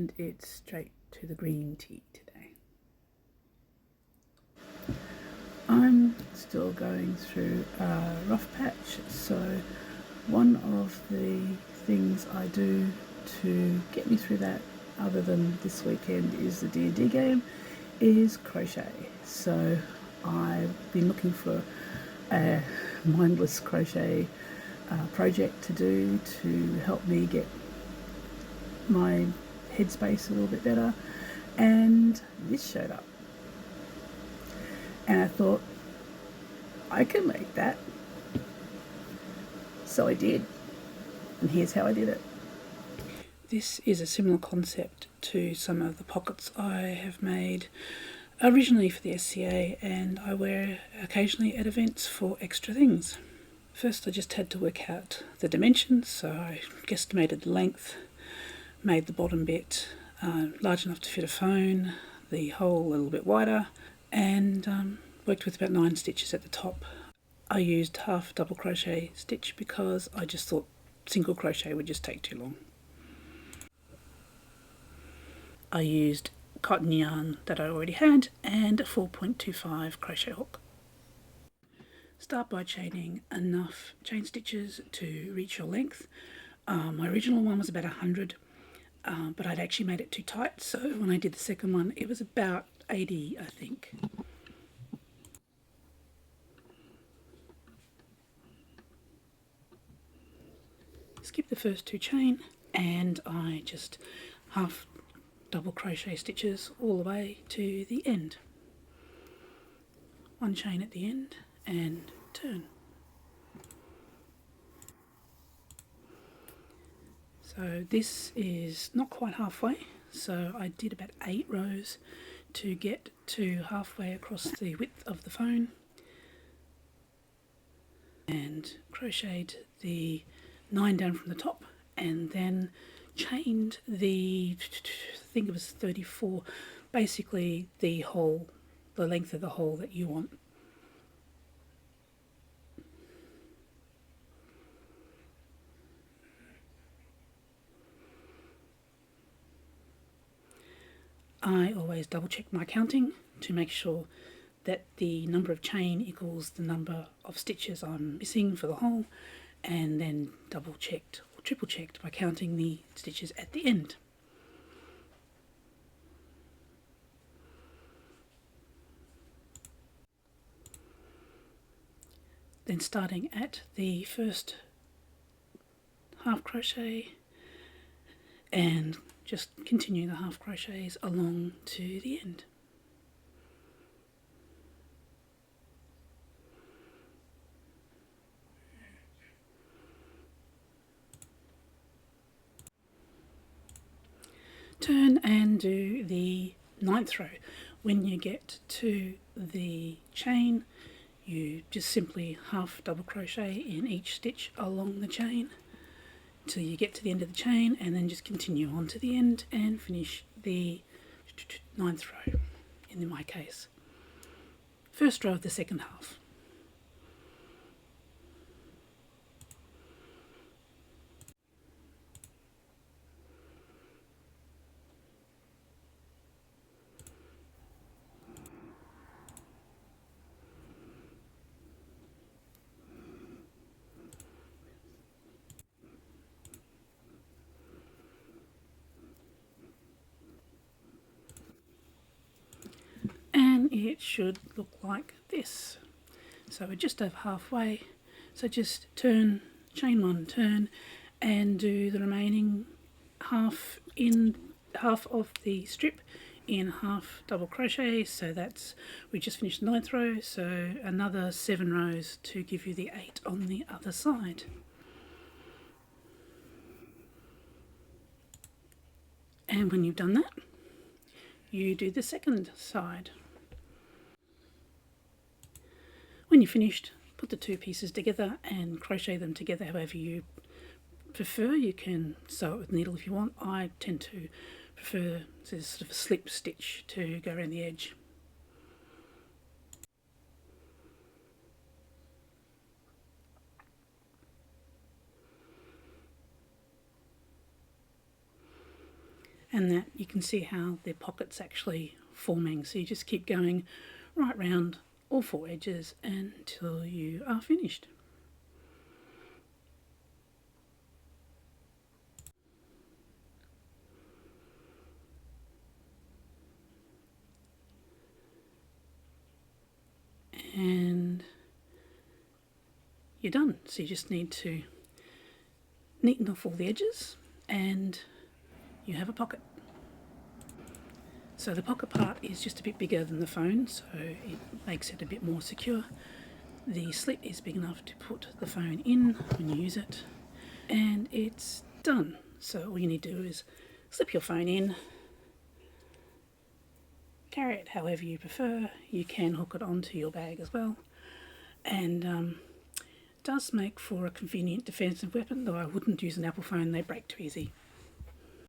and it's straight to the green tea today. I'm still going through a rough patch, so one of the things I do to get me through that, other than this weekend is the D&D game, is crochet. So I've been looking for a mindless crochet project to do to help me get my headspace a little bit better, and this showed up and I thought I can make that, so I did, and here's how I did it. This is a similar concept to some of the pockets I have made originally for the SCA, and I wear occasionally at events for extra things. First I just had to work out the dimensions, so I guesstimated the length, made the bottom bit large enough to fit a phone, the hole a little bit wider, and worked with about 9 stitches at the top. I used half double crochet stitch because I just thought single crochet would just take too long. I used cotton yarn that I already had and a 4.25 crochet hook. Start by chaining enough chain stitches to reach your length. My original one was about 100, but I'd actually made it too tight, so when I did the second one it was about 80, I think. Skip the first 2 chain and I just half double crochet stitches all the way to the end. 1 chain at the end and turn. So this is not quite halfway, so I did about 8 rows to get to halfway across the width of the phone, and crocheted the 9 down from the top, and then chained the, I think it was 34, basically the hole, the length of the hole that you want. I always double check my counting to make sure that the number of chain equals the number of stitches I'm missing for the hole, and then double checked or triple checked by counting the stitches at the end. Then starting at the first half crochet and just continue the half crochets along to the end. Turn and do the 9th row. When you get to the chain, you just simply half double crochet in each stitch along the chain till you get to the end of the chain, and then just continue on to the end and finish the 9th row in my case. First row of the second half. And it should look like this. So we're just over halfway, so just turn, chain 1, turn, and do the remaining half in half of the strip in half double crochet. So that's, we just finished the 9th row, so another 7 rows to give you the 8 on the other side. And when you've done that, you do the second side. When you're finished, put the 2 pieces together and crochet them together however you prefer. You can sew it with needle if you want. I tend to prefer this sort of a slip stitch to go around the edge. and that you can see how the pocket's actually forming. So you just keep going right round all 4 edges until you are finished. And you're done. So you just need to neaten off all the edges and you have a pocket. So the pocket part is just a bit bigger than the phone, so it makes it a bit more secure. The slit is big enough to put the phone in when you use it, and it's done. So all you need to do is slip your phone in, carry it however you prefer. You can hook it onto your bag as well, and it does make for a convenient defensive weapon, though I wouldn't use an Apple phone, they break too easy.